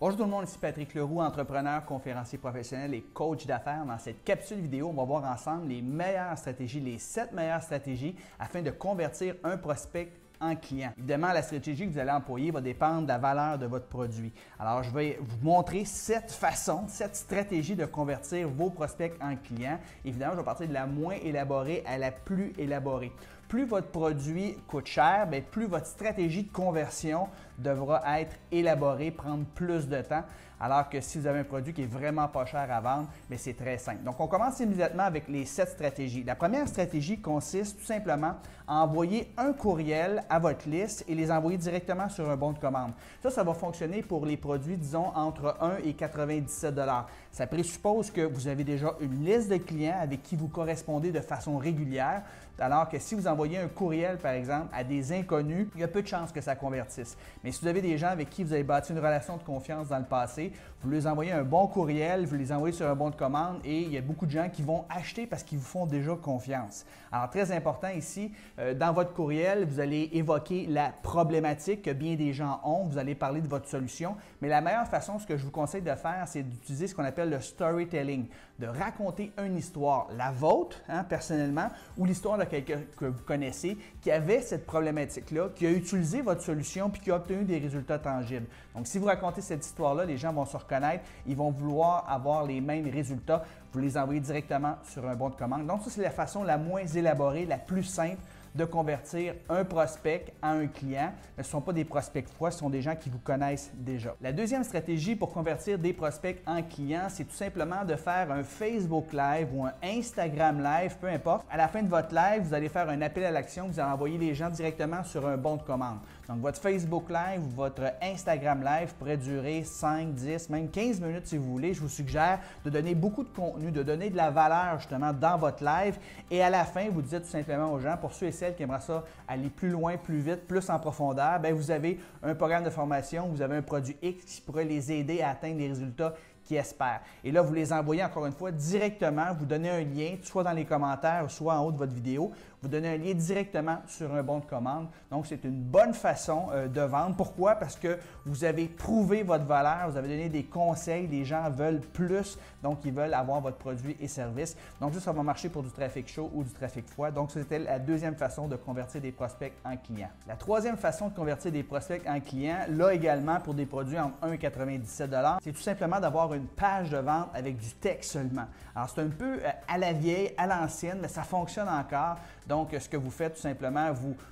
Bonjour tout le monde, ici Patrick Leroux, entrepreneur, conférencier professionnel et coach d'affaires. Dans cette capsule vidéo, on va voir ensemble les meilleures stratégies, les 7 meilleures stratégies afin de convertir un prospect en client. Évidemment, la stratégie que vous allez employer va dépendre de la valeur de votre produit. Alors, je vais vous montrer 7 façons, 7 stratégies de convertir vos prospects en clients. Évidemment, je vais partir de la moins élaborée à la plus élaborée. Plus votre produit coûte cher, bien, plus votre stratégie de conversion devra être élaborée, prendre plus de temps. Alors que si vous avez un produit qui est vraiment pas cher à vendre, bien, c'est très simple. Donc, on commence immédiatement avec les 7 stratégies. La première stratégie consiste tout simplement à envoyer un courriel à votre liste et les envoyer directement sur un bon de commande. Ça va fonctionner pour les produits, disons, entre 1 et 97 $. Ça présuppose que vous avez déjà une liste de clients avec qui vous correspondez de façon régulière, alors que si vous envoyez un courriel, par exemple, à des inconnus, il y a peu de chances que ça convertisse. Mais si vous avez des gens avec qui vous avez bâti une relation de confiance dans le passé, vous leur envoyez un bon courriel, vous les envoyez sur un bon de commande et il y a beaucoup de gens qui vont acheter parce qu'ils vous font déjà confiance. Alors, très important ici, dans votre courriel, vous allez évoquer la problématique que bien des gens ont, vous allez parler de votre solution, mais la meilleure façon, ce que je vous conseille de faire, c'est d'utiliser ce qu'on appelle le storytelling, de raconter une histoire, la vôtre, personnellement, ou l'histoire de quelqu'un que vous connaissez qui avait cette problématique-là, qui a utilisé votre solution puis qui a obtenu des résultats tangibles. Donc, si vous racontez cette histoire-là, les gens vont se reconnaître, ils vont vouloir avoir les mêmes résultats. Vous les envoyez directement sur un bon de commande. Donc, ça, c'est la façon la moins élaborée, la plus simple de convertir un prospect à un client. Mais ce ne sont pas des prospects froids, ce sont des gens qui vous connaissent déjà. La deuxième stratégie pour convertir des prospects en clients, c'est tout simplement de faire un Facebook Live ou un Instagram Live, peu importe. À la fin de votre live, vous allez faire un appel à l'action, vous allez envoyer les gens directement sur un bon de commande. Donc, votre Facebook Live ou votre Instagram Live pourrait durer 5, 10, même 15 minutes si vous voulez. Je vous suggère de donner beaucoup de contenu, de donner de la valeur justement dans votre live. Et à la fin, vous dites tout simplement aux gens, pour ceux et celles qui aimeraient ça aller plus loin, plus vite, plus en profondeur, bien, vous avez un programme de formation, vous avez un produit X qui pourrait les aider à atteindre les résultats qu'ils espèrent. Et là, vous les envoyez encore une fois directement, vous donnez un lien, soit dans les commentaires, soit en haut de votre vidéo, vous donnez un lien directement sur un bon de commande. Donc, c'est une bonne façon de vendre. Pourquoi? Parce que vous avez prouvé votre valeur, vous avez donné des conseils, les gens veulent plus, donc ils veulent avoir votre produit et service. Donc, ça va marcher pour du trafic chaud ou du trafic froid. Donc, c'était la deuxième façon de convertir des prospects en clients. La troisième façon de convertir des prospects en clients, là également pour des produits entre 1 et 97 $, c'est tout simplement d'avoir une page de vente avec du texte seulement. Alors, c'est un peu à la vieille, à l'ancienne, mais ça fonctionne encore. Donc, ce que vous faites, tout simplement,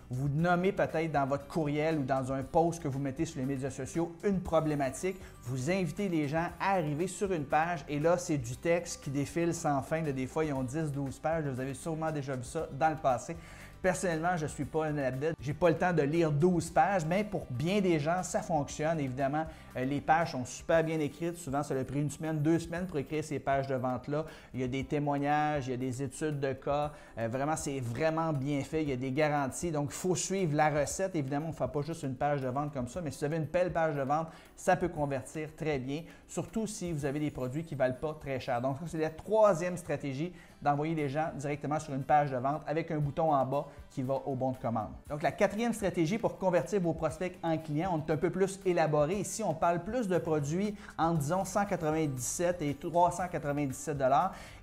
vous nommez peut-être dans votre courriel ou dans un post que vous mettez sur les médias sociaux une problématique. Vous invitez les gens à arriver sur une page et là, c'est du texte qui défile sans fin. Là, des fois, ils ont 10-12 pages. Vous avez sûrement déjà vu ça dans le passé. Personnellement, je ne suis pas un athlète, je n'ai pas le temps de lire 12 pages, mais pour bien des gens, ça fonctionne. Évidemment, les pages sont super bien écrites. Souvent, ça a pris 1 semaine, 2 semaines pour écrire ces pages de vente-là. Il y a des témoignages, il y a des études de cas. Vraiment, c'est vraiment bien fait. Il y a des garanties. Donc, il faut suivre la recette. Évidemment, on ne fait pas juste une page de vente comme ça, mais si vous avez une belle page de vente, ça peut convertir très bien, surtout si vous avez des produits qui ne valent pas très cher. Donc, c'est la troisième stratégie d'envoyer les gens directement sur une page de vente avec un bouton en bas qui va au bon de commande. Donc, la quatrième stratégie pour convertir vos prospects en clients, on est un peu plus élaboré. Ici, on parle plus de produits entre, disons, 197 et 397 $.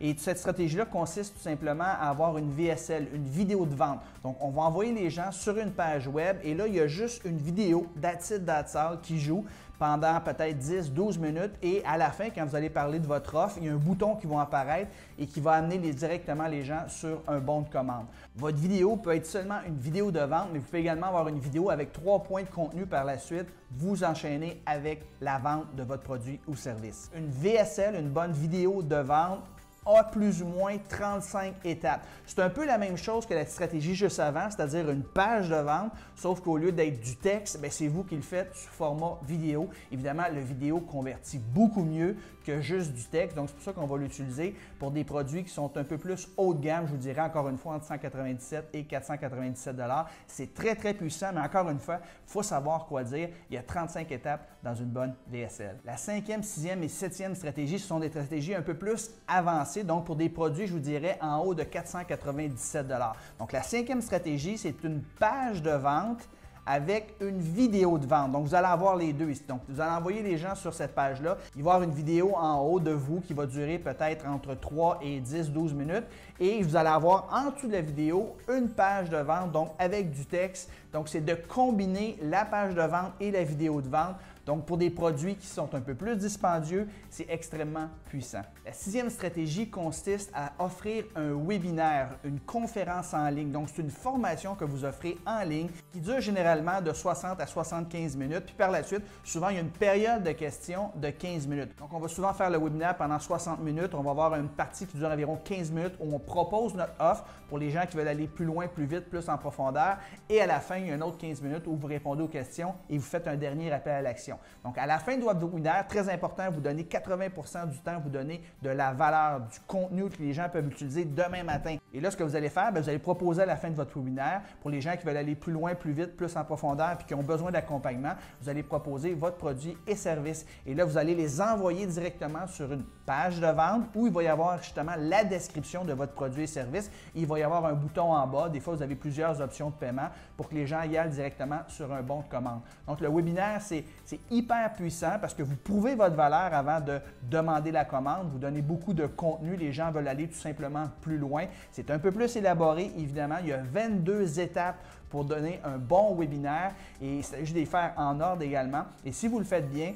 Et cette stratégie-là consiste tout simplement à avoir une VSL, une vidéo de vente. Donc, on va envoyer les gens sur une page web et là, il y a juste une vidéo, that's it, that's all, qui joue pendant peut-être 10-12 minutes et à la fin, quand vous allez parler de votre offre, il y a un bouton qui va apparaître et qui va amener directement les gens sur un bon de commande. Votre vidéo peut être seulement une vidéo de vente, mais vous pouvez également avoir une vidéo avec 3 points de contenu par la suite. Vous enchaînez avec la vente de votre produit ou service. Une VSL, une bonne vidéo de vente, a plus ou moins 35 étapes. C'est un peu la même chose que la stratégie juste avant, c'est-à-dire une page de vente, sauf qu'au lieu d'être du texte, c'est vous qui le faites sous format vidéo. Évidemment, le vidéo convertit beaucoup mieux que juste du texte, donc c'est pour ça qu'on va l'utiliser pour des produits qui sont un peu plus haut de gamme, je vous dirais encore une fois entre 197 et 497 $. C'est très, très puissant, mais encore une fois, il faut savoir quoi dire. Il y a 35 étapes dans une bonne VSL. La 5e, 6e et 7e stratégie, ce sont des stratégies un peu plus avancées. Donc, pour des produits, je vous dirais, en haut de 497 $. Donc, la 5e stratégie, c'est une page de vente avec une vidéo de vente. Donc, vous allez avoir les deux ici. Donc, vous allez envoyer les gens sur cette page-là. Il va y avoir une vidéo en haut de vous qui va durer peut-être entre 3 et 10-12 minutes. Et vous allez avoir en dessous de la vidéo une page de vente, donc avec du texte. Donc, c'est de combiner la page de vente et la vidéo de vente. Donc, pour des produits qui sont un peu plus dispendieux, c'est extrêmement puissant. La sixième stratégie consiste à offrir un webinaire, une conférence en ligne. Donc, c'est une formation que vous offrez en ligne qui dure généralement de 60 à 75 minutes. Puis par la suite, souvent, il y a une période de questions de 15 minutes. Donc, on va souvent faire le webinaire pendant 60 minutes. On va avoir une partie qui dure environ 15 minutes où on propose notre offre pour les gens qui veulent aller plus loin, plus vite, plus en profondeur. Et à la fin, il y a une autre 15 minutes où vous répondez aux questions et vous faites un dernier appel à l'action. Donc, à la fin de votre webinaire, très important, vous donnez 80% du temps, vous donnez de la valeur, du contenu que les gens peuvent utiliser demain matin. Et là, ce que vous allez faire, vous allez proposer à la fin de votre webinaire, pour les gens qui veulent aller plus loin, plus vite, plus en profondeur et qui ont besoin d'accompagnement, vous allez proposer votre produit et service. Et là, vous allez les envoyer directement sur une page de vente où il va y avoir justement la description de votre produit et service. Il va y avoir un bouton en bas. Des fois, vous avez plusieurs options de paiement pour que les gens y aillent directement sur un bon de commande. Donc, le webinaire, c'est hyper puissant parce que vous prouvez votre valeur avant de demander la commande. Vous donnez beaucoup de contenu. Les gens veulent aller tout simplement plus loin. C'est un peu plus élaboré, évidemment. Il y a 22 étapes pour donner un bon webinaire et il s'agit de les faire en ordre également. Et si vous le faites bien,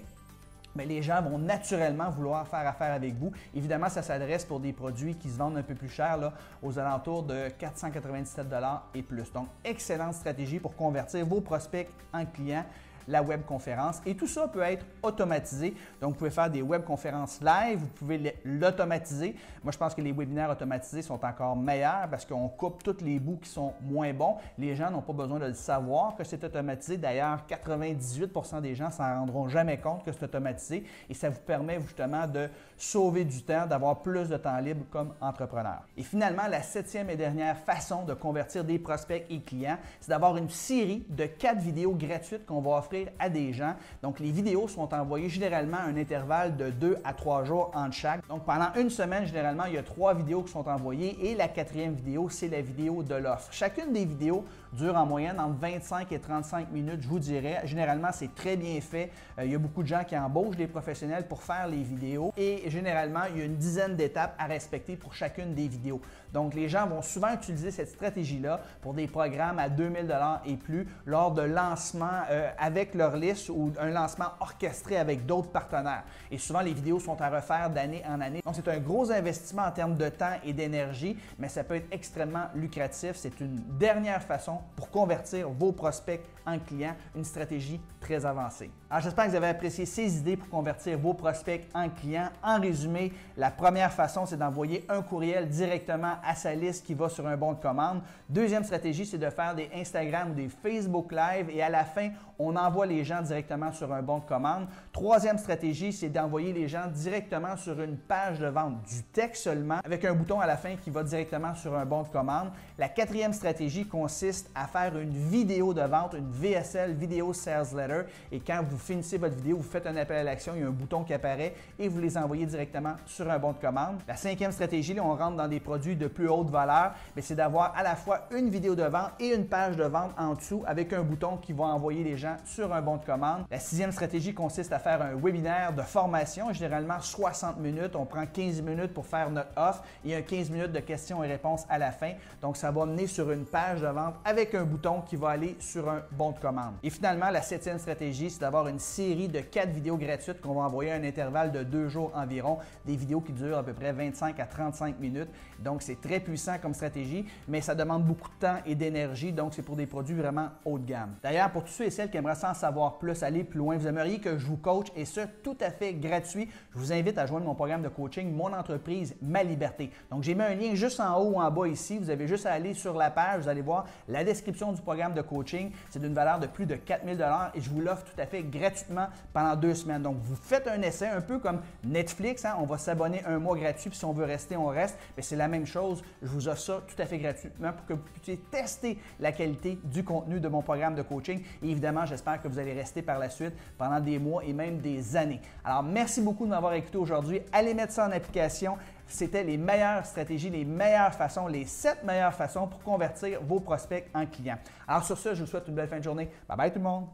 mais les gens vont naturellement vouloir faire affaire avec vous. Évidemment, ça s'adresse pour des produits qui se vendent un peu plus cher, là, aux alentours de 497 $ et plus. Donc, excellente stratégie pour convertir vos prospects en clients, la webconférence. Et tout ça peut être automatisé. Donc, vous pouvez faire des webconférences live, vous pouvez l'automatiser. Moi, je pense que les webinaires automatisés sont encore meilleurs parce qu'on coupe tous les bouts qui sont moins bons. Les gens n'ont pas besoin de le savoir que c'est automatisé. D'ailleurs, 98% des gens ne s'en rendront jamais compte que c'est automatisé et ça vous permet justement de sauver du temps, d'avoir plus de temps libre comme entrepreneur. Et finalement, la septième et dernière façon de convertir des prospects et clients, c'est d'avoir une série de 4 vidéos gratuites qu'on va offrir à des gens. Donc, les vidéos sont envoyées généralement à un intervalle de 2 à 3 jours entre chaque. Donc, pendant une semaine, généralement, il y a 3 vidéos qui sont envoyées et la 4e vidéo, c'est la vidéo de l'offre. Chacune des vidéos dure en moyenne entre 25 et 35 minutes, je vous dirais. Généralement, c'est très bien fait. Il y a beaucoup de gens qui embauchent des professionnels pour faire les vidéos et généralement, il y a une dizaine d'étapes à respecter pour chacune des vidéos. Donc, les gens vont souvent utiliser cette stratégie-là pour des programmes à 2000 $ et plus lors de lancements avec leur liste ou un lancement orchestré avec d'autres partenaires. Et souvent, les vidéos sont à refaire d'année en année. Donc, c'est un gros investissement en termes de temps et d'énergie, mais ça peut être extrêmement lucratif. C'est une dernière façon pour convertir vos prospects en clients, une stratégie très avancée. Alors, j'espère que vous avez apprécié ces idées pour convertir vos prospects en clients. En résumé, la première façon, c'est d'envoyer un courriel directement à sa liste qui va sur un bon de commande. Deuxième stratégie, c'est de faire des Instagram ou des Facebook Live et à la fin, on envoie les gens directement sur un bon de commande. Troisième stratégie, c'est d'envoyer les gens directement sur une page de vente, du texte seulement, avec un bouton à la fin qui va directement sur un bon de commande. La quatrième stratégie consiste à faire une vidéo de vente, une VSL, Video Sales Letter, et quand vous finissez votre vidéo, vous faites un appel à l'action, il y a un bouton qui apparaît et vous les envoyez directement sur un bon de commande. La cinquième stratégie, là, on rentre dans des produits de plus haute valeur, mais c'est d'avoir à la fois une vidéo de vente et une page de vente en dessous avec un bouton qui va envoyer les gens sur un bon de commande. La sixième stratégie consiste à faire un webinaire de formation, généralement 60 minutes. On prend 15 minutes pour faire notre offre et un 15 minutes de questions et réponses à la fin. Donc, ça va mener sur une page de vente avec un bouton qui va aller sur un bon de commande. Et finalement, la septième stratégie, c'est d'avoir une série de 4 vidéos gratuites qu'on va envoyer à un intervalle de 2 jours environ, des vidéos qui durent à peu près 25 à 35 minutes. Donc, c'est très puissant comme stratégie, mais ça demande beaucoup de temps et d'énergie, donc c'est pour des produits vraiment haut de gamme. D'ailleurs, pour tous ceux et celles qui aimeraient en savoir plus, aller plus loin, vous aimeriez que je vous coach et ce, tout à fait gratuit, je vous invite à joindre mon programme de coaching, Mon entreprise, ma liberté. Donc, j'ai mis un lien juste en haut ou en bas ici. Vous avez juste à aller sur la page, vous allez voir la description du programme de coaching. C'est d'une valeur de plus de 4000 $ et je vous l'offre tout à fait gratuitement pendant 2 semaines. Donc, vous faites un essai un peu comme Netflix, hein? On va s'abonner un mois gratuit, puis si on veut rester, on reste. Mais c'est la même chose. Je vous offre ça tout à fait gratuitement pour que vous puissiez tester la qualité du contenu de mon programme de coaching. Et évidemment, j'espère que vous allez rester par la suite pendant des mois et même des années. Alors, merci beaucoup de m'avoir écouté aujourd'hui. Allez mettre ça en application. c'était les meilleures stratégies, les meilleures façons, les 7 meilleures façons pour convertir vos prospects en clients. Alors sur ce, je vous souhaite une belle fin de journée. Bye bye tout le monde!